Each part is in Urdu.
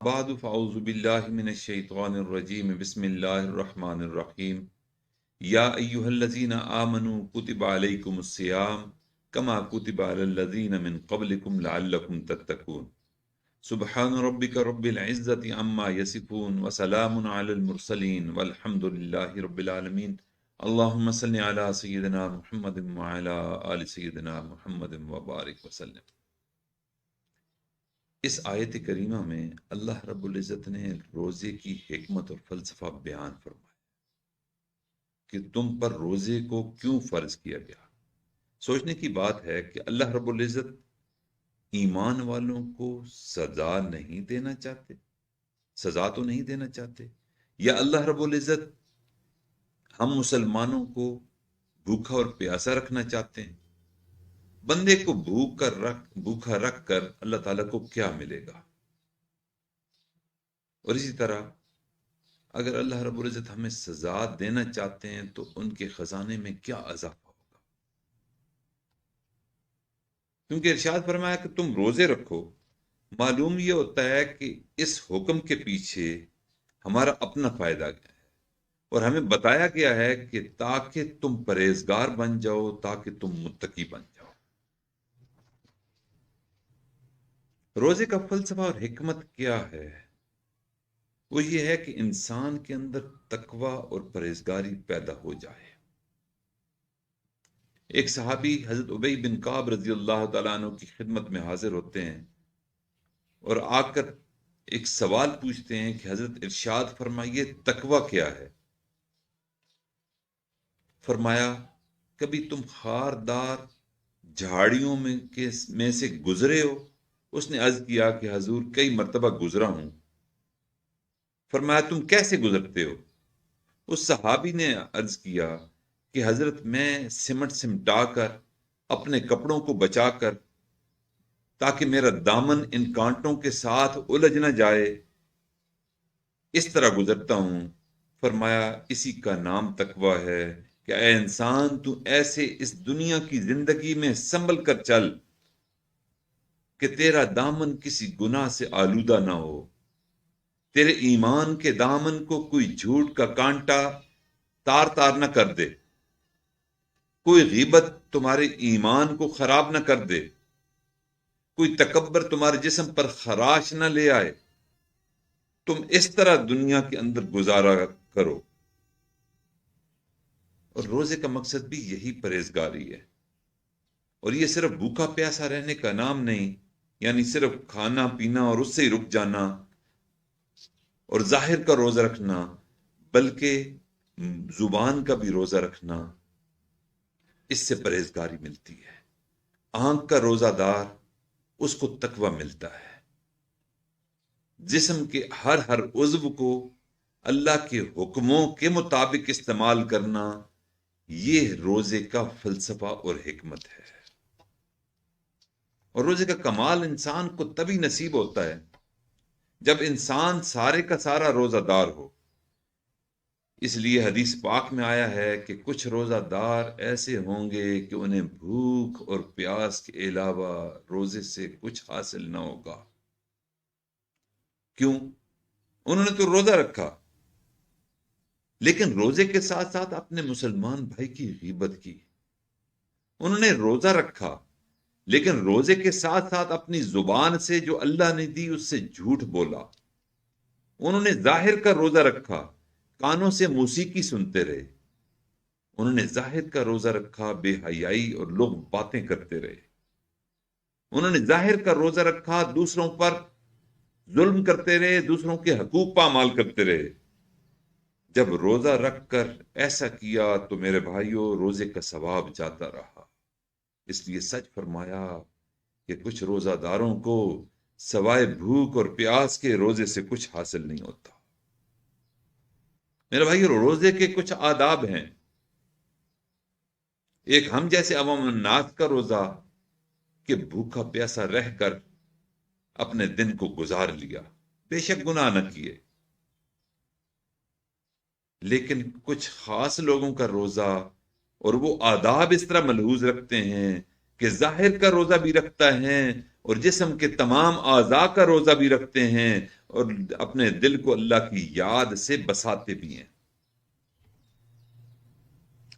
بعد فاعوذ باللہ من الشیطان الرجیم بسم اللہ الرحمن الرحیم یا ایہا الذین آمنوا کتب علیکم الصیام کما کتب علی الذین من قبلکم لعلکم تتقون سبحان ربک رب العزت عما یصفون وسلام علی المرسلین والحمد للہ رب العالمین اللہم صل علی سیدنا محمد وعلی آل سیدنا محمد وبارک وسلم۔ اس آیت کریمہ میں اللہ رب العزت نے روزے کی حکمت اور فلسفہ بیان فرمایا کہ تم پر روزے کو کیوں فرض کیا گیا۔ سوچنے کی بات ہے کہ اللہ رب العزت ایمان والوں کو سزا نہیں دینا چاہتے، سزا تو نہیں دینا چاہتے، یا اللہ رب العزت ہم مسلمانوں کو بھوکا اور پیاسا رکھنا چاہتے ہیں؟ بندے کو بھوکا رکھ کر اللہ تعالیٰ کو کیا ملے گا؟ اور اسی طرح اگر اللہ رب العزت ہمیں سزا دینا چاہتے ہیں تو ان کے خزانے میں کیا اضافہ ہوگا؟ کیونکہ ارشاد فرمایا کہ تم روزے رکھو، معلوم یہ ہوتا ہے کہ اس حکم کے پیچھے ہمارا اپنا فائدہ ہے، اور ہمیں بتایا گیا ہے کہ تاکہ تم پرہیزگار بن جاؤ، تاکہ تم متقی بن جاؤ۔ روزے کا فلسفہ اور حکمت کیا ہے؟ وہ یہ ہے کہ انسان کے اندر تقوی اور پرہیزگاری پیدا ہو جائے۔ ایک صحابی حضرت ابی بن کعب رضی اللہ تعالیٰ عنہ کی خدمت میں حاضر ہوتے ہیں اور آ کر ایک سوال پوچھتے ہیں کہ حضرت ارشاد فرمائیے تقوی کیا ہے؟ فرمایا کبھی تم خاردار جھاڑیوں میں سے گزرے ہو؟ اس نے عرض کیا کہ حضور کئی مرتبہ گزرا ہوں۔ فرمایا تم کیسے گزرتے ہو؟ اس صحابی نے عرض کیا کہ حضرت میں سمٹ سمٹا کر اپنے کپڑوں کو بچا کر تاکہ میرا دامن ان کانٹوں کے ساتھ الجھ نہ جائے، اس طرح گزرتا ہوں۔ فرمایا اسی کا نام تقوی ہے کہ اے انسان تو ایسے اس دنیا کی زندگی میں سنبھل کر چل کہ تیرا دامن کسی گناہ سے آلودہ نہ ہو، تیرے ایمان کے دامن کو کوئی جھوٹ کا کانٹا تار تار نہ کر دے، کوئی غیبت تمہارے ایمان کو خراب نہ کر دے، کوئی تکبر تمہارے جسم پر خراش نہ لے آئے۔ تم اس طرح دنیا کے اندر گزارا کرو۔ اور روزے کا مقصد بھی یہی پرہیزگاری ہے، اور یہ صرف بھوکا پیاسا رہنے کا نام نہیں، یعنی صرف کھانا پینا اور اس سے ہی رک جانا اور ظاہر کا روزہ رکھنا، بلکہ زبان کا بھی روزہ رکھنا، اس سے پرہیزگاری ملتی ہے۔ آنکھ کا روزہ دار اس کو تقوی ملتا ہے۔ جسم کے ہر عضو کو اللہ کے حکموں کے مطابق استعمال کرنا، یہ روزے کا فلسفہ اور حکمت ہے۔ اور روزے کا کمال انسان کو تبھی نصیب ہوتا ہے جب انسان سارے کا سارا روزہ دار ہو۔ اس لیے حدیث پاک میں آیا ہے کہ کچھ روزہ دار ایسے ہوں گے کہ انہیں بھوک اور پیاس کے علاوہ روزے سے کچھ حاصل نہ ہوگا۔ کیوں؟ انہوں نے تو روزہ رکھا، لیکن روزے کے ساتھ ساتھ اپنے مسلمان بھائی کی غیبت کی۔ انہوں نے روزہ رکھا، لیکن روزے کے ساتھ ساتھ اپنی زبان سے جو اللہ نے دی اس سے جھوٹ بولا۔ انہوں نے ظاہر کا روزہ رکھا، کانوں سے موسیقی سنتے رہے۔ انہوں نے ظاہر کا روزہ رکھا، بے حیائی اور لوگ باتیں کرتے رہے۔ انہوں نے ظاہر کا روزہ رکھا، دوسروں پر ظلم کرتے رہے، دوسروں کے حقوق پامال کرتے رہے۔ جب روزہ رکھ کر ایسا کیا تو میرے بھائیوں روزے کا ثواب جاتا رہا۔ اس لیے سچ فرمایا کہ کچھ روزہ داروں کو سوائے بھوک اور پیاس کے روزے سے کچھ حاصل نہیں ہوتا۔ میرے بھائی روزے کے کچھ آداب ہیں۔ ایک ہم جیسے عوام الناس کا روزہ کہ بھوکا پیاسا رہ کر اپنے دن کو گزار لیا، بے شک گناہ نہ کیے، لیکن کچھ خاص لوگوں کا روزہ اور وہ آداب اس طرح ملحوظ رکھتے ہیں کہ ظاہر کا روزہ بھی رکھتا ہے اور جسم کے تمام اعضاء کا روزہ بھی رکھتے ہیں، اور اپنے دل کو اللہ کی یاد سے بساتے بھی ہیں۔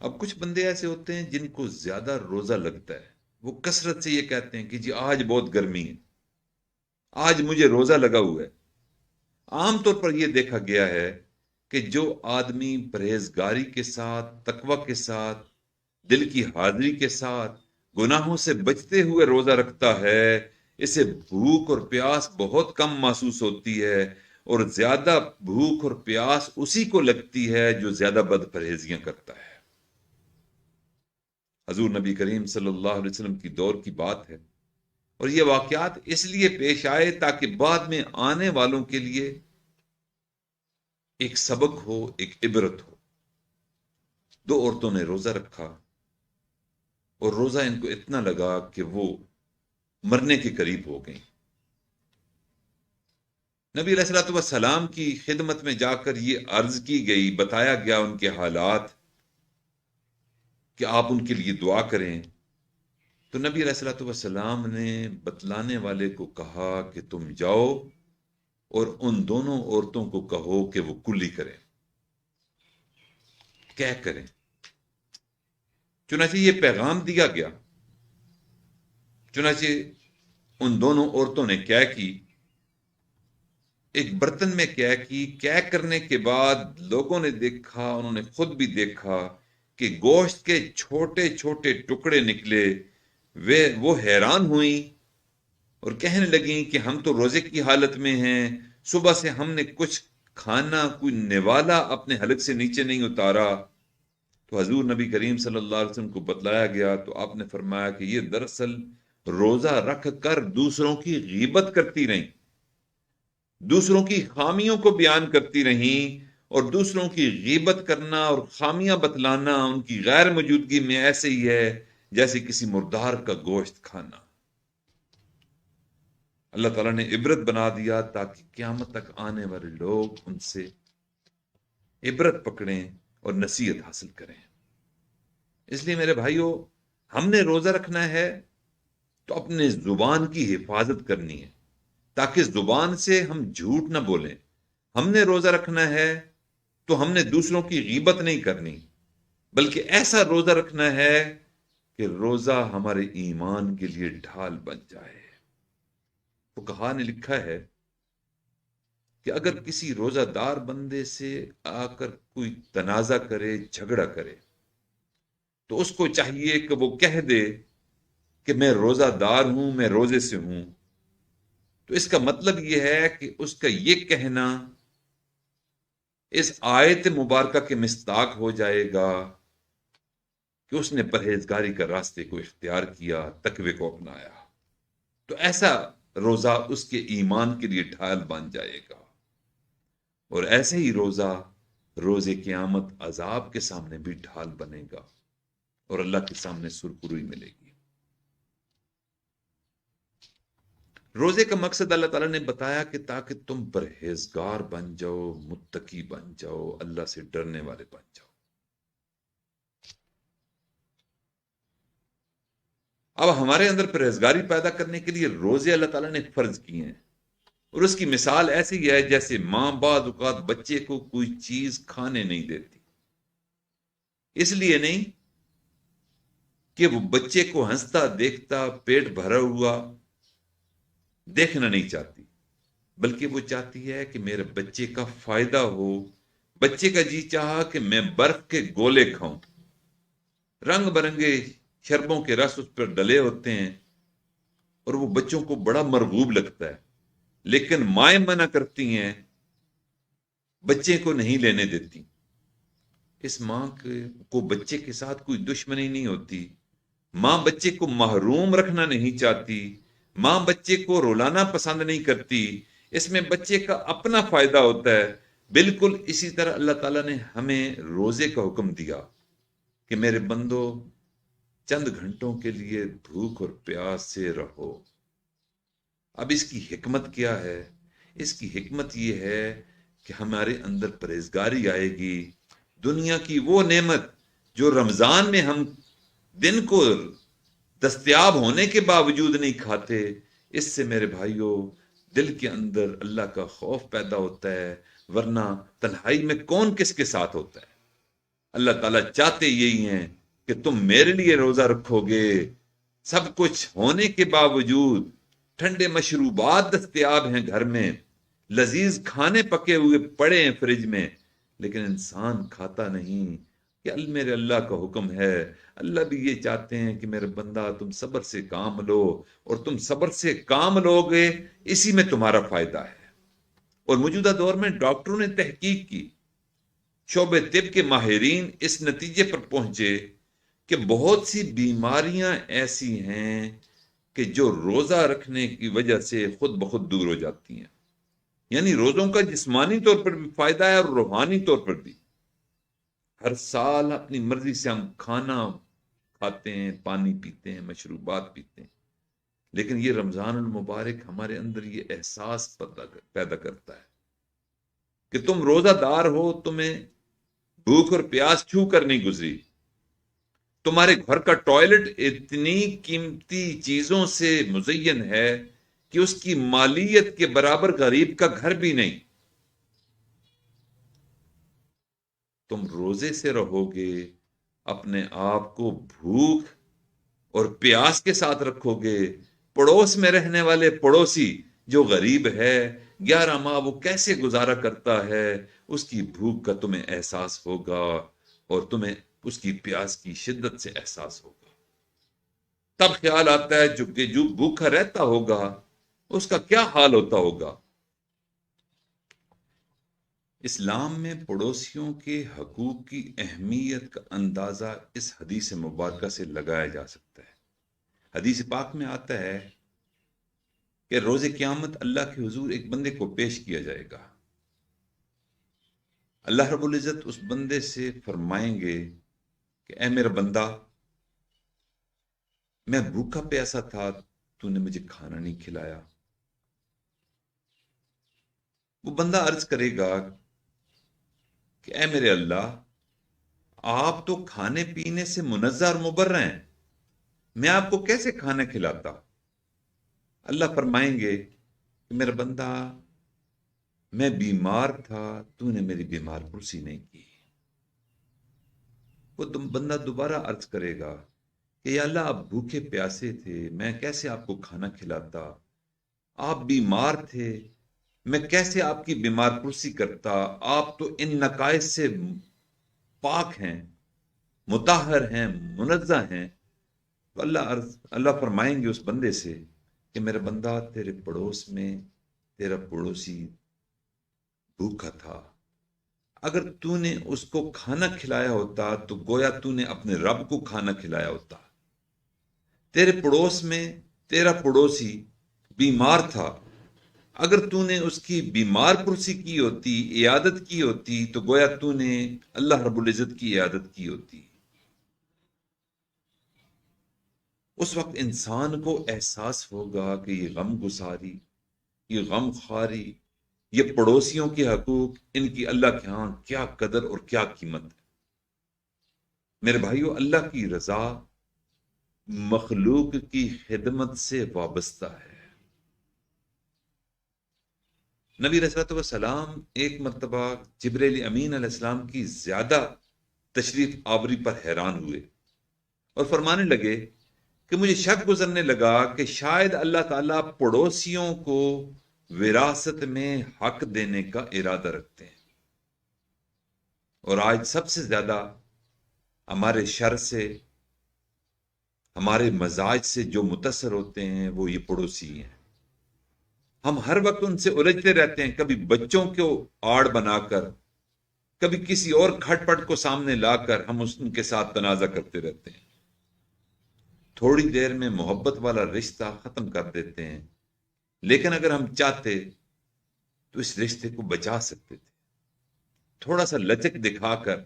اب کچھ بندے ایسے ہوتے ہیں جن کو زیادہ روزہ لگتا ہے، وہ کثرت سے یہ کہتے ہیں کہ جی آج بہت گرمی ہے، آج مجھے روزہ لگا ہوا ہے۔ عام طور پر یہ دیکھا گیا ہے کہ جو آدمی پرہیزگاری کے ساتھ، تقوی کے ساتھ، دل کی حاضری کے ساتھ، گناہوں سے بچتے ہوئے روزہ رکھتا ہے، اسے بھوک اور پیاس بہت کم محسوس ہوتی ہے، اور زیادہ بھوک اور پیاس اسی کو لگتی ہے جو زیادہ بد پرہیزیاں کرتا ہے۔ حضور نبی کریم صلی اللہ علیہ وسلم کی دور کی بات ہے، اور یہ واقعات اس لیے پیش آئے تاکہ بعد میں آنے والوں کے لیے ایک سبق ہو، ایک عبرت ہو۔ دو عورتوں نے روزہ رکھا، اور روزہ ان کو اتنا لگا کہ وہ مرنے کے قریب ہو گئیں۔ نبی علیہ الصلوۃ والسلام کی خدمت میں جا کر یہ عرض کی گئی، بتایا گیا ان کے حالات کہ آپ ان کے لیے دعا کریں۔ تو نبی علیہ الصلوۃ والسلام نے بتلانے والے کو کہا کہ تم جاؤ اور ان دونوں عورتوں کو کہو کہ وہ کلی کریں، کیا کریں۔ چنانچہ یہ پیغام دیا گیا۔ چنانچہ ان دونوں عورتوں نے کیا کی، ایک برتن میں کیا کرنے کے بعد لوگوں نے دیکھا، انہوں نے خود بھی دیکھا کہ گوشت کے چھوٹے چھوٹے ٹکڑے نکلے۔ وہ حیران ہوئیں اور کہنے لگیں کہ ہم تو روزے کی حالت میں ہیں، صبح سے ہم نے کچھ کھانا، کوئی نوالا اپنے حلق سے نیچے نہیں اتارا۔ تو حضور نبی کریم صلی اللہ علیہ وسلم کو بتلایا گیا، تو آپ نے فرمایا کہ یہ دراصل روزہ رکھ کر دوسروں کی غیبت کرتی رہیں، دوسروں کی خامیوں کو بیان کرتی رہیں، اور دوسروں کی غیبت کرنا اور خامیاں بتلانا ان کی غیر موجودگی میں ایسے ہی ہے جیسے کسی مردار کا گوشت کھانا۔ اللہ تعالیٰ نے عبرت بنا دیا تاکہ قیامت تک آنے والے لوگ ان سے عبرت پکڑیں اور نصیحت حاصل کریں۔ اس لیے میرے بھائیوں، ہم نے روزہ رکھنا ہے تو اپنے زبان کی حفاظت کرنی ہے، تاکہ زبان سے ہم جھوٹ نہ بولیں۔ ہم نے روزہ رکھنا ہے تو ہم نے دوسروں کی غیبت نہیں کرنی، بلکہ ایسا روزہ رکھنا ہے کہ روزہ ہمارے ایمان کے لیے ڈھال بن جائے۔ فقہا نے لکھا ہے کہ اگر کسی روزہ دار بندے سے آ کر کوئی تنازع کرے، جھگڑا کرے، تو اس کو چاہیے کہ وہ کہہ دے کہ میں روزہ دار ہوں، میں روزے سے ہوں۔ تو اس کا مطلب یہ ہے کہ اس کا یہ کہنا اس آیت مبارکہ کے مصداق ہو جائے گا کہ اس نے پرہیزگاری کا راستے کو اختیار کیا، تقوی کو اپنایا، تو ایسا روزہ اس کے ایمان کے لیے ڈھال بن جائے گا۔ اور ایسے ہی روزہ روز قیامت عذاب کے سامنے بھی ڈھال بنے گا، اور اللہ کے سامنے سرخروئی ملے گی۔ روزے کا مقصد اللہ تعالیٰ نے بتایا کہ تاکہ تم پرہیزگار بن جاؤ، متقی بن جاؤ، اللہ سے ڈرنے والے بن جاؤ۔ اب ہمارے اندر پرہیزگاری پیدا کرنے کے لیے روزے اللہ تعالیٰ نے فرض کیے ہیں، اور اس کی مثال ایسی ہے جیسے ماں بعض اوقات بچے کو کوئی چیز کھانے نہیں دیتی، اس لیے نہیں کہ وہ بچے کو ہنستا دیکھتا پیٹ بھرا ہوا دیکھنا نہیں چاہتی، بلکہ وہ چاہتی ہے کہ میرے بچے کا فائدہ ہو۔ بچے کا جی چاہا کہ میں برف کے گولے کھاؤں، رنگ برنگے شربوں کے رس اس پر ڈلے ہوتے ہیں، اور وہ بچوں کو بڑا مرغوب لگتا ہے، لیکن مائیں منع کرتی ہیں، بچے کو نہیں لینے دیتی۔ اس ماں کو بچے کے ساتھ کوئی دشمنی نہیں ہوتی، ماں بچے کو محروم رکھنا نہیں چاہتی، ماں بچے کو رولانا پسند نہیں کرتی، اس میں بچے کا اپنا فائدہ ہوتا ہے۔ بالکل اسی طرح اللہ تعالیٰ نے ہمیں روزے کا حکم دیا کہ میرے بندو چند گھنٹوں کے لیے بھوک اور پیاس سے رہو۔ اب اس کی حکمت کیا ہے؟ اس کی حکمت یہ ہے کہ ہمارے اندر پرہیزگاری آئے گی۔ دنیا کی وہ نعمت جو رمضان میں ہم دن کو دستیاب ہونے کے باوجود نہیں کھاتے، اس سے میرے بھائیوں دل کے اندر اللہ کا خوف پیدا ہوتا ہے، ورنہ تنہائی میں کون کس کے ساتھ ہوتا ہے؟ اللہ تعالیٰ چاہتے یہی ہیں کہ تم میرے لیے روزہ رکھو گے، سب کچھ ہونے کے باوجود ٹھنڈے مشروبات دستیاب ہیں گھر میں، لذیذ کھانے پکے ہوئے پڑے ہیں فریج میں، لیکن انسان کھاتا نہیں کہ میرے اللہ کا حکم ہے۔ اللہ بھی یہ چاہتے ہیں کہ میرے بندہ تم صبر سے کام لو، اور تم صبر سے کام لو گے اسی میں تمہارا فائدہ ہے۔ اور موجودہ دور میں ڈاکٹروں نے تحقیق کی، شعبہ طب کے ماہرین اس نتیجے پر پہنچے کہ بہت سی بیماریاں ایسی ہیں کہ جو روزہ رکھنے کی وجہ سے خود بخود دور ہو جاتی ہیں۔ یعنی روزوں کا جسمانی طور پر بھی فائدہ ہے اور روحانی طور پر بھی۔ ہر سال اپنی مرضی سے ہم کھانا کھاتے ہیں، پانی پیتے ہیں، مشروبات پیتے ہیں، لیکن یہ رمضان المبارک ہمارے اندر یہ احساس پیدا کرتا ہے کہ تم روزہ دار ہو، تمہیں بھوک اور پیاس چھو کر نہیں گزری، تمہارے گھر کا ٹوائلٹ اتنی قیمتی چیزوں سے مزین ہے کہ اس کی مالیت کے برابر غریب کا گھر بھی نہیں۔ تم روزے سے رہو گے، اپنے آپ کو بھوک اور پیاس کے ساتھ رکھو گے، پڑوس میں رہنے والے پڑوسی جو غریب ہے 11 ماہ وہ کیسے گزارا کرتا ہے، اس کی بھوک کا تمہیں احساس ہوگا، اور تمہیں اس کی پیاس کی شدت سے احساس ہوگا۔ تب خیال آتا ہے جو بھوکا رہتا ہوگا اس کا کیا حال ہوتا ہوگا۔ اسلام میں پڑوسیوں کے حقوق کی اہمیت کا اندازہ اس حدیث مبارکہ سے لگایا جا سکتا ہے۔ حدیث پاک میں آتا ہے کہ روز قیامت اللہ کے حضور ایک بندے کو پیش کیا جائے گا۔ اللہ رب العزت اس بندے سے فرمائیں گے کہ اے میرا بندہ، میں بھوکا پیاسا تھا، تو نے مجھے کھانا نہیں کھلایا۔ وہ بندہ عرض کرے گا کہ اے میرے اللہ، آپ تو کھانے پینے سے منزہ اور مبرہ ہیں، میں آپ کو کیسے کھانا کھلاتا؟ اللہ فرمائیں گے کہ میرا بندہ، میں بیمار تھا، تو نے میری بیمار پرسی نہیں کی۔ وہ بندہ دوبارہ عرض کرے گا کہ یا اللہ، آپ بھوکے پیاسے تھے، میں کیسے آپ کو کھانا کھلاتا؟ آپ بیمار تھے، میں کیسے آپ کی بیمار پرسی کرتا؟ آپ تو ان نقائص سے پاک ہیں، مطہر ہیں، منزہ ہیں۔ تو اللہ فرمائیں گے اس بندے سے کہ میرا بندہ، تیرے پڑوس میں تیرا پڑوسی بھوکا تھا، اگر تو نے اس کو کھانا کھلایا ہوتا تو گویا تو نے اپنے رب کو کھانا کھلایا ہوتا۔ تیرے پڑوس میں تیرا پڑوسی بیمار تھا، اگر تو نے اس کی بیمار پرسی کی ہوتی، عیادت کی ہوتی، تو گویا تو نے اللہ رب العزت کی عیادت کی ہوتی۔ اس وقت انسان کو احساس ہوگا کہ یہ غم گساری، یہ غم خواری، یہ پڑوسیوں کے حقوق، ان کی اللہ کے ہاں کیا قدر اور کیا قیمت ہے۔ میرے بھائیو، اللہ کی رضا مخلوق کی خدمت سے وابستہ ہے۔ نبی علیہ الصلوۃ والسلام ایک مرتبہ جبرائیل امین علیہ السلام کی زیادہ تشریف آوری پر حیران ہوئے اور فرمانے لگے کہ مجھے شک گزرنے لگا کہ شاید اللہ تعالیٰ پڑوسیوں کو وراثت میں حق دینے کا ارادہ رکھتے ہیں، اور آج سب سے زیادہ ہمارے شر سے، ہمارے مزاج سے جو متاثر ہوتے ہیں وہ یہ پڑوسی ہیں۔ ہم ہر وقت ان سے الجھتے رہتے ہیں، کبھی بچوں کو آڑ بنا کر، کبھی کسی اور کھٹ پٹ کو سامنے لا کر ہم ان کے ساتھ تنازع کرتے رہتے ہیں۔ تھوڑی دیر میں محبت والا رشتہ ختم کر دیتے ہیں، لیکن اگر ہم چاہتے تو اس رشتے کو بچا سکتے تھے۔ تھوڑا سا لچک دکھا کر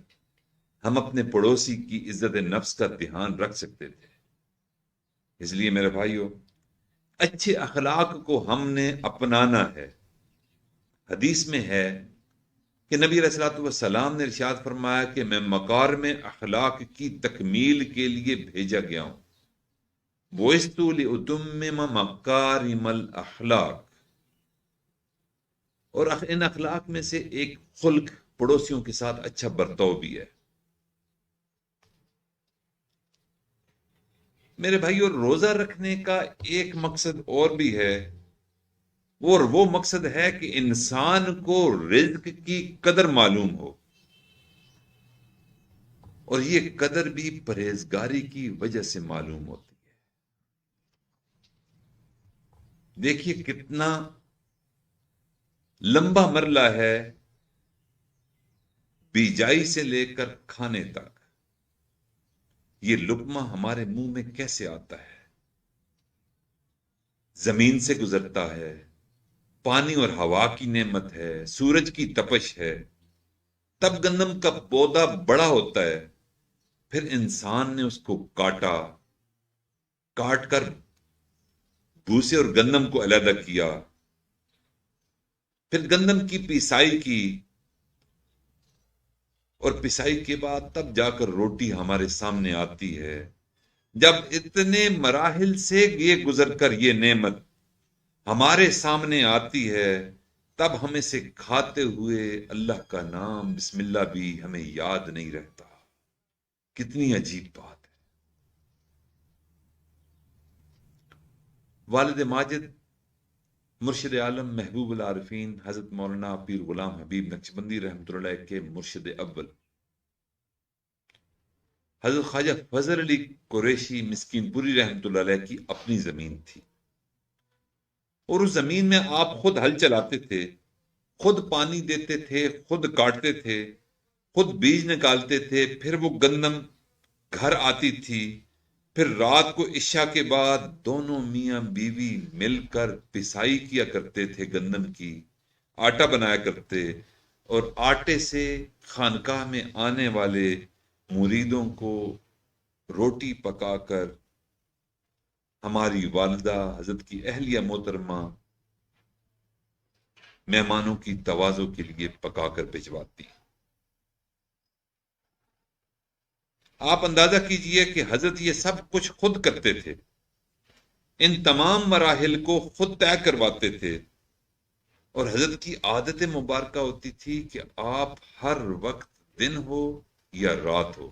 ہم اپنے پڑوسی کی عزت نفس کا دھیان رکھ سکتے تھے۔ اس لیے میرے بھائیو، اچھے اخلاق کو ہم نے اپنانا ہے۔ حدیث میں ہے کہ نبی علیہ الصلوۃ والسلام نے ارشاد فرمایا کہ میں مکارم اخلاق کی تکمیل کے لیے بھیجا گیا ہوں۔ بُعِثْتُ لِأُتَمِّمَ مَكَارِمَ الْأَخْلَاقِ، اور ان اخلاق میں سے ایک خلق پڑوسیوں کے ساتھ اچھا برتاؤ بھی ہے۔ میرے بھائیو، روزہ رکھنے کا ایک مقصد اور بھی ہے، اور وہ مقصد ہے کہ انسان کو رزق کی قدر معلوم ہو، اور یہ قدر بھی پرہیزگاری کی وجہ سے معلوم ہوتی ہے۔ دیکھیے کتنا لمبا مرلہ ہے بیجائی سے لے کر کھانے تک، یہ لقمہ ہمارے منہ میں کیسے آتا ہے، زمین سے گزرتا ہے، پانی اور ہوا کی نعمت ہے، سورج کی تپش ہے، تب گندم کا پودا بڑا ہوتا ہے، پھر انسان نے اس کو کاٹ کر بھوسے اور گندم کو علیحدہ کیا، پھر گندم کی پیسائی کی، اور پسائی کے بعد تب جا کر روٹی ہمارے سامنے آتی ہے۔ جب اتنے مراحل سے یہ گزر کر یہ نعمت ہمارے سامنے آتی ہے، تب ہم اسے کھاتے ہوئے اللہ کا نام بسم اللہ بھی ہمیں یاد نہیں رہتا۔ کتنی عجیب بات ہے۔ والد ماجد مرشد عالم محبوب العارفین حضرت مولانا پیر غلام حبیب نقشبندی رحمۃ اللہ علیہ کے مرشد اول حضرت خواجہ فضل علی قریشی مسکین پوری رحمۃ اللہ علیہ کی اپنی زمین تھی، اور اس زمین میں آپ خود ہل چلاتے تھے، خود پانی دیتے تھے، خود کاٹتے تھے، خود بیج نکالتے تھے، پھر وہ گندم گھر آتی تھی، پھر رات کو عشاء کے بعد دونوں میاں بیوی مل کر پسائی کیا کرتے تھے، گندم کی آٹا بنایا کرتے، اور آٹے سے خانقاہ میں آنے والے مریدوں کو روٹی پکا کر ہماری والدہ حضرت کی اہلیہ محترمہ مہمانوں کی توازو کے لیے پکا کر بھجواتی۔ آپ اندازہ کیجئے کہ حضرت یہ سب کچھ خود کرتے تھے، ان تمام مراحل کو خود طے کرواتے تھے، اور حضرت کی عادت مبارکہ ہوتی تھی کہ آپ ہر وقت دن ہو یا رات ہو،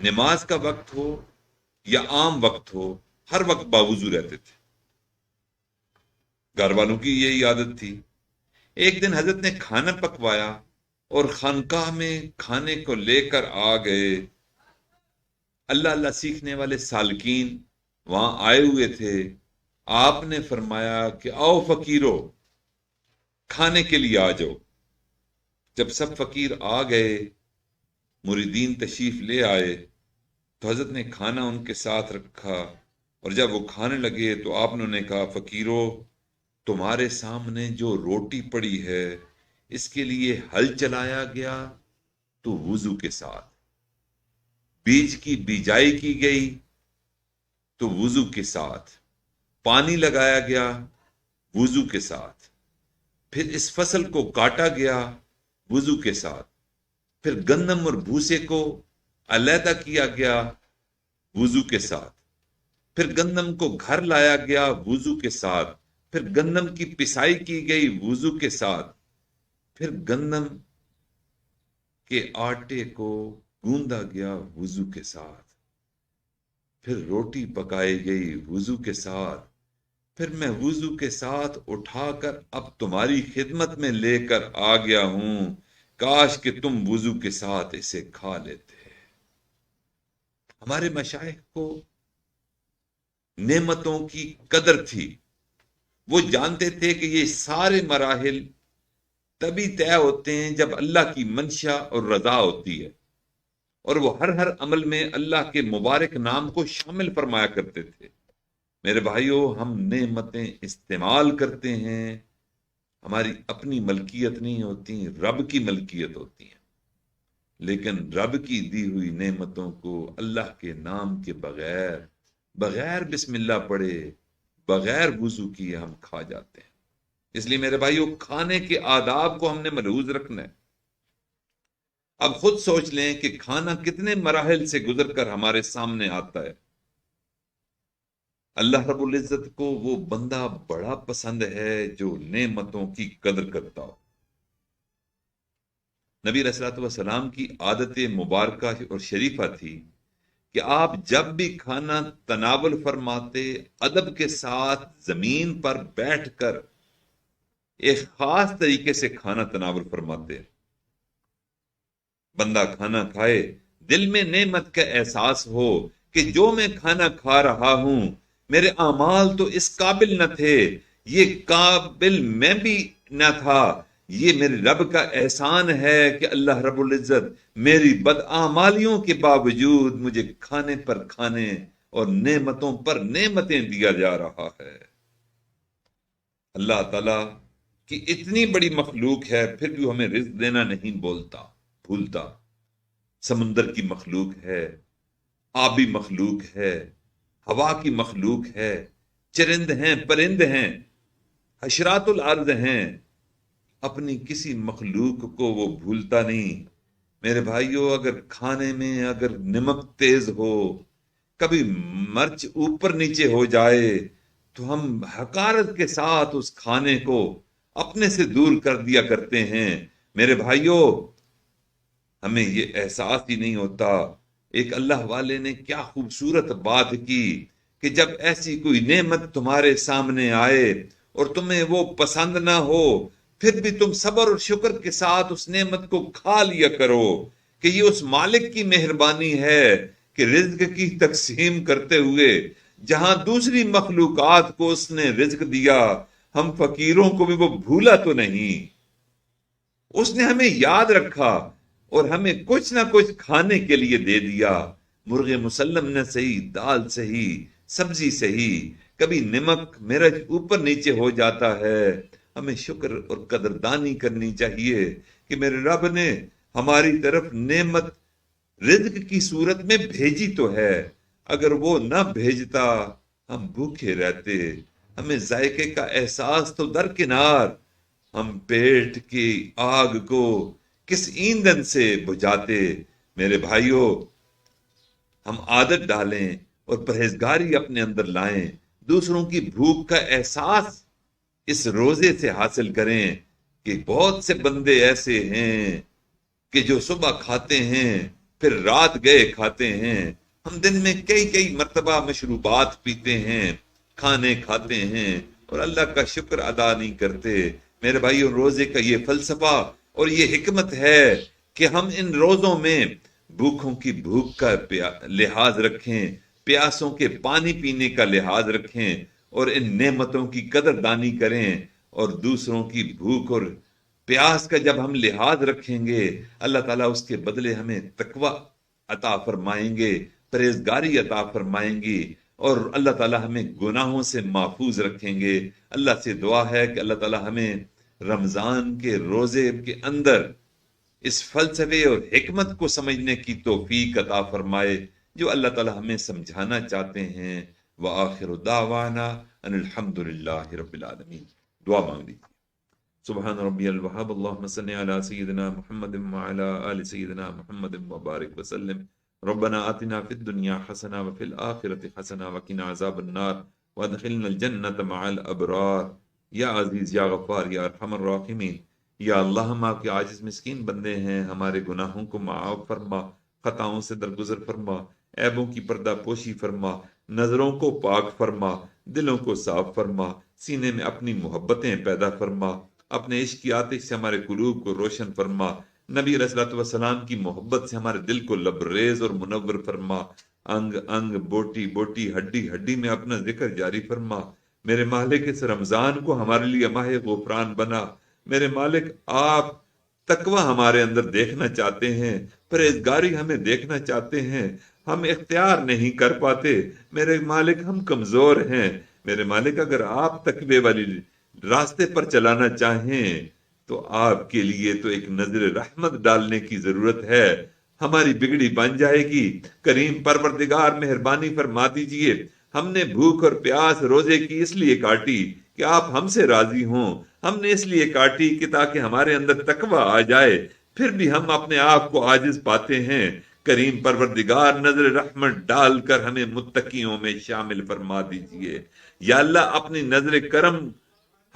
نماز کا وقت ہو یا عام وقت ہو، ہر وقت باوضو رہتے تھے۔ گھر والوں کی یہی عادت تھی۔ ایک دن حضرت نے کھانا پکوایا اور خانقاہ میں کھانے کو لے کر آ گئے۔ اللہ اللہ سیکھنے والے سالکین وہاں آئے ہوئے تھے۔ آپ نے فرمایا کہ آؤ فقیرو، کھانے کے لیے آ جاؤ۔ جب سب فقیر آ گئے، مریدین تشریف لے آئے، تو حضرت نے کھانا ان کے ساتھ رکھا، اور جب وہ کھانے لگے تو آپ نے کہا فقیرو، تمہارے سامنے جو روٹی پڑی ہے اس کے لیے ہل چلایا گیا تو وضو کے ساتھ، بیج کی بیجائی کی گئی تو وضو کے ساتھ، پانی لگایا گیا وضو کے ساتھ، پھر اس فصل کو کاٹا گیا وضو کے ساتھ، پھر گندم اور بھوسے کو علیحدہ کیا گیا وضو کے ساتھ، پھر گندم کو گھر لایا گیا وضو کے ساتھ، پھر گندم کی پسائی کی گئی وضو کے ساتھ، پھر گندم کے آٹے کو گوندا گیا وضو کے ساتھ، پھر روٹی پکائی گئی وضو کے ساتھ، پھر میں وضو کے ساتھ اٹھا کر اب تمہاری خدمت میں لے کر آ گیا ہوں، کاش کہ تم وضو کے ساتھ اسے کھا لیتے۔ ہمارے مشائخ کو نعمتوں کی قدر تھی، وہ جانتے تھے کہ یہ سارے مراحل تبھی طے ہوتے ہیں جب اللہ کی منشا اور رضا ہوتی ہے، اور وہ ہر عمل میں اللہ کے مبارک نام کو شامل فرمایا کرتے تھے۔ میرے بھائیوں، ہم نعمتیں استعمال کرتے ہیں، ہماری اپنی ملکیت نہیں ہوتی، رب کی ملکیت ہوتی ہے، لیکن رب کی دی ہوئی نعمتوں کو اللہ کے نام کے بغیر بسم اللہ پڑھے، بغیر وضو کیے ہم کھا جاتے ہیں۔ اس لیے میرے بھائیوں، کھانے کے آداب کو ہم نے ملحوظ رکھنا ہے۔ اب خود سوچ لیں کہ کھانا کتنے مراحل سے گزر کر ہمارے سامنے آتا ہے۔ اللہ رب العزت کو وہ بندہ بڑا پسند ہے جو نعمتوں کی قدر کرتا ہو۔ نبی علیہ الصلوۃ والسلام کی عادت مبارکہ اور شریفہ تھی کہ آپ جب بھی کھانا تناول فرماتے ادب کے ساتھ زمین پر بیٹھ کر ایک خاص طریقے سے کھانا تناول فرماتے. بندہ کھانا کھائے دل میں نعمت کا احساس ہو کہ جو میں کھانا کھا رہا ہوں میرے اعمال تو اس قابل نہ تھے، یہ قابل میں بھی نہ تھا، یہ میرے رب کا احسان ہے کہ اللہ رب العزت میری بدعمالیوں کے باوجود مجھے کھانے پر کھانے اور نعمتوں پر نعمتیں دیا جا رہا ہے. اللہ تعالی کی اتنی بڑی مخلوق ہے پھر بھی ہمیں رزق دینا نہیں بھولتا. سمندر کی مخلوق ہے، آبی مخلوق ہے، ہوا کی مخلوق ہے، چرند ہیں، پرند ہیں، حشرات الارض ہیں، اپنی کسی مخلوق کو وہ بھولتا نہیں. میرے بھائیوں، اگر کھانے میں اگر نمک تیز ہو، کبھی مرچ اوپر نیچے ہو جائے تو ہم حقارت کے ساتھ اس کھانے کو اپنے سے دور کر دیا کرتے ہیں. میرے بھائیوں، ہمیں یہ احساس ہی نہیں ہوتا. ایک اللہ والے نے کیا خوبصورت بات کی کہ جب ایسی کوئی نعمت تمہارے سامنے آئے اور تمہیں وہ پسند نہ ہو پھر بھی تم صبر اور شکر کے ساتھ اس نعمت کو کھا لیا کرو کہ یہ اس مالک کی مہربانی ہے کہ رزق کی تقسیم کرتے ہوئے جہاں دوسری مخلوقات کو اس نے رزق دیا، ہم فقیروں کو بھی وہ بھولا تو نہیں. اس نے ہمیں یاد رکھا اور ہمیں کچھ نہ کچھ کھانے کے لیے دے دیا. مرغ مسلم نے صحیح، دال صحیح، سبزی صحیح، کبھی نمک مرچ اوپر نیچے ہو جاتا ہے. ہمیں شکر اور قدردانی کرنی چاہیے کہ میرے رب نے ہماری طرف نعمت رزق کی صورت میں بھیجی تو ہے. اگر وہ نہ بھیجتا ہم بھوکے رہتے. ہمیں ذائقے کا احساس تو درکنار، ہم پیٹ کی آگ کو کس ایندھن سے بجھاتے. میرے بھائیوں، ہم عادت ڈالیں اور پرہیزگاری اپنے اندر لائیں. دوسروں کی بھوک کا احساس اس روزے سے حاصل کریں کہ بہت سے بندے ایسے ہیں کہ جو صبح کھاتے ہیں پھر رات گئے کھاتے ہیں. ہم دن میں کئی مرتبہ مشروبات پیتے ہیں، کھانے کھاتے ہیں اور اللہ کا شکر ادا نہیں کرتے. میرے بھائیوں، روزے کا یہ فلسفہ اور یہ حکمت ہے کہ ہم ان روزوں میں بھوکوں کی بھوک کا لحاظ رکھیں، پیاسوں کے پانی پینے کا لحاظ رکھیں اور ان نعمتوں کی قدر دانی کریں. اور دوسروں کی بھوک اور پیاس کا جب ہم لحاظ رکھیں گے اللہ تعالیٰ اس کے بدلے ہمیں تقوی عطا فرمائیں گے، پرہیزگاری عطا فرمائیں گی اور اللہ تعالیٰ ہمیں گناہوں سے محفوظ رکھیں گے. اللہ سے دعا ہے کہ اللہ تعالیٰ ہمیں رمضان کے روزے کے اندر اس فلسفے اور حکمت کو سمجھنے کی توفیق عطا فرمائے جو اللہ تعالیٰ ہمیں سمجھانا چاہتے ہیں. وآخر دعوانا ان الحمد للہ رب العالمین. دعا مانگ لیجیے. سبحان ربی الوہاب، اللہم صلی علی سیدنا محمد وعلی آل سیدنا محمد وبارک وسلم. ربنا آتنا فی الدنیا حسنہ وفی الآخرۃ حسنہ وقنا عذاب النار وادخلنا الجنۃ مع الابرار. یا عزیز، یا غفار، یا ارحم الراحمین. یا اللہ، ہم آپ کے عاجز مسکین بندے ہیں، ہمارے گناہوں کو معاف فرما، خطاؤں سے درگزر فرما، عیبوں کی پردہ پوشی فرما، نظروں کو پاک فرما، دلوں کو صاف فرما، سینے میں اپنی محبتیں پیدا فرما، اپنے عشق کی آتش سے ہمارے قلوب کو روشن فرما، نبی علیہ الصلوۃ والسلام کی محبت سے ہمارے دل کو لبریز اور منور فرما، انگ انگ بوٹی بوٹی ہڈی ہڈی میں اپنا ذکر جاری فرما. میرے مالک، اس رمضان کو ہمارے لیے ماہ غفران بنا. میرے مالک، آپ تقوی ہمارے اندر دیکھنا چاہتے ہیں، پرہیزگاری ہمیں دیکھنا چاہتے ہیں، ہم اختیار نہیں کر پاتے. میرے مالک، ہم کمزور ہیں. میرے مالک، اگر آپ تقوی والی راستے پر چلانا چاہیں تو آپ کے لیے تو ایک نظر رحمت ڈالنے کی ضرورت ہے. ہماری بگڑی بن جائے گی. کریم پروردگار مہربانی فرما دیجئے. ہم نے بھوک اور پیاس روزے کی اس لیے کاٹی کہ آپ ہم سے راضی ہوں. ہم نے اس لیے کاٹی کہ تاکہ ہمارے اندر تقوی آ جائے. پھر بھی ہم اپنے آپ کو عاجز پاتے ہیں. کریم پروردگار نظر رحمت ڈال کر ہمیں متقیوں میں شامل فرما دیجئے. یا اللہ، اپنی نظر کرم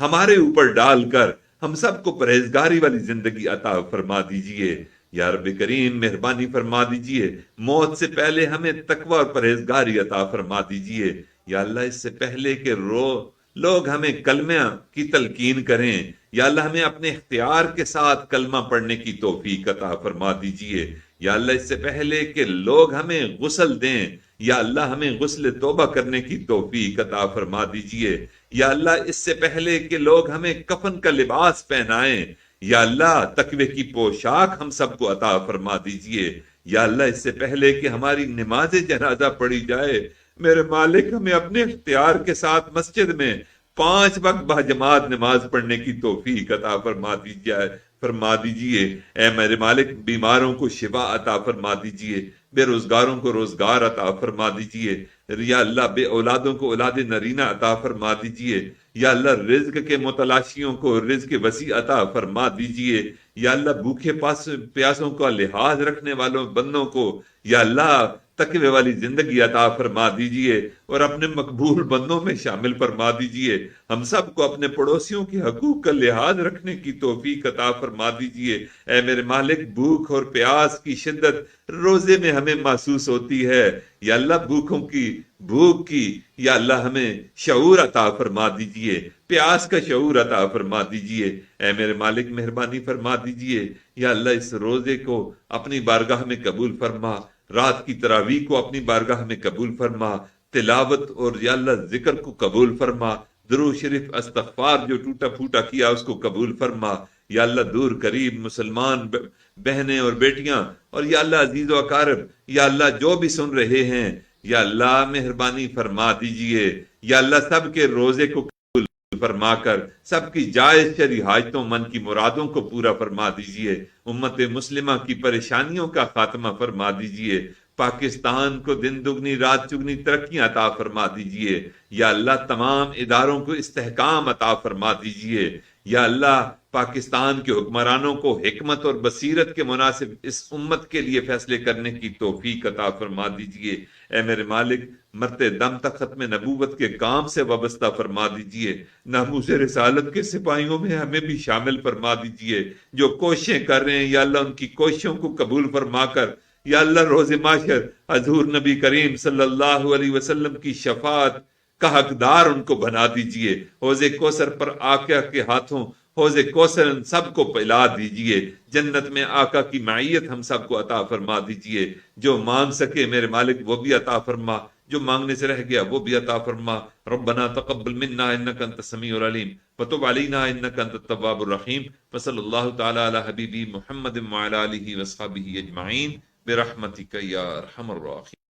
ہمارے اوپر ڈال کر ہم سب کو پرہیزگاری والی زندگی عطا فرما دیجئے یا رب کریم، مہربانی فرما دیجئے، موت سے پہلے ہمیں تقوی اور پرہیزگاری عطا فرما دیجئے یا اللہ، اس سے پہلے کہ لوگ ہمیں کلمہ کی تلقین کریں یا اللہ، ہمیں اپنے اختیار کے ساتھ کلمہ پڑھنے کی توفیق عطا فرما دیجئے یا اللہ، اس سے پہلے کہ لوگ ہمیں غسل دیں یا اللہ، ہمیں غسل توبہ کرنے کی توفیق عطا فرما دیجئے یا اللہ، اس سے پہلے کہ لوگ ہمیں کفن کا لباس پہنائیں یا اللہ، تقوی کی پوشاک ہم سب کو عطا فرما دیجئے یا اللہ، اس سے پہلے کہ ہماری نماز جنازہ پڑھی جائے، میرے مالک، ہمیں اپنے اختیار کے ساتھ مسجد میں 5 وقت باجماعت نماز پڑھنے کی توفیق عطا فرما دیجئے اے میرے مالک، بیماروں کو شفا عطا فرما دیجئے، بے روزگاروں کو روزگار عطا فرما دیجئے یا اللہ، بے اولادوں کو اولاد نرینہ عطا فرما دیجئے یا اللہ، رزق کے متلاشیوں کو رزق وسیع عطا فرما دیجئے یا اللہ، بھوکے پیاسوں کا لحاظ رکھنے والوں بندوں کو یا اللہ، تقوی والی زندگی عطا فرما دیجئے اور اپنے مقبول بندوں میں شامل فرما دیجئے، ہم سب کو اپنے پڑوسیوں کے حقوق کا لحاظ رکھنے کی توفیق عطا فرما دیجئے اے میرے مالک، بھوک اور پیاس کی شدت روزے میں ہمیں محسوس ہوتی ہے یا اللہ، بھوک کی یا اللہ، ہمیں شعور عطا فرما دیجئے، پیاس کا شعور عطا فرما دیجئے اے میرے مالک، مہربانی فرما دیجئے یا اللہ، اس روزے کو اپنی بارگاہ میں قبول فرما، رات کی تراویح کو اپنی بارگاہ میں قبول فرما، تلاوت اور یا اللہ ذکر کو قبول فرما، درود شریف استغفار جو ٹوٹا پھوٹا کیا اس کو قبول فرما یا اللہ، دور قریب مسلمان بہنیں اور بیٹیاں اور یا اللہ عزیز و اقارب یا اللہ جو بھی سن رہے ہیں یا اللہ، مہربانی فرما دیجئے یا اللہ، سب کے روزے کو فرما کر سب کی جائز شرعی حاجتوں، من کی مرادوں کو پورا فرما دیجئے، امت مسلمہ کی پریشانیوں کا خاتمہ فرما دیجئے، پاکستان کو دن دگنی رات چگنی ترقی عطا فرما دیجئے یا اللہ، تمام اداروں کو استحکام عطا فرما دیجئے یا اللہ، پاکستان کے حکمرانوں کو حکمت اور بصیرت کے مناسب اس امت کے لیے فیصلے کرنے کی توفیق عطا فرما دیجئے اے میرے مالک، مرتے دم تک ختم نبوت کے کام سے وابستہ فرما دیجئے، ناموس رسالت کے سپاہیوں میں ہمیں بھی شامل فرما دیجئے، جو کوششیں کر رہے ہیں یا اللہ، ان کی کوششوں کو قبول فرما کر یا اللہ، روز محشر حضور نبی کریم صلی اللہ علیہ وسلم کی شفاعت کا حقدار ان کو بنا دیجئے، حوض کوثر پر آقا کے ہاتھوں حوض کوثر ان سب کو پلا دیجئے، جنت میں آقا کی معیت ہم سب کو عطا فرما دیجئے، جو مانگ سکے میرے مالک وہ بھی عطا فرما، جو مانگنے سے رہ گیا وہ بھی عطا فرما، ربنا تقبل منا انک انت السمیع العلیم وتب علینا انک انت التواب الرحیم، وصلی اللہ تعالی علی حبیبی محمد وعلی آلہ وصحبہ اجمعین برحمتک یا ارحم الراحمین۔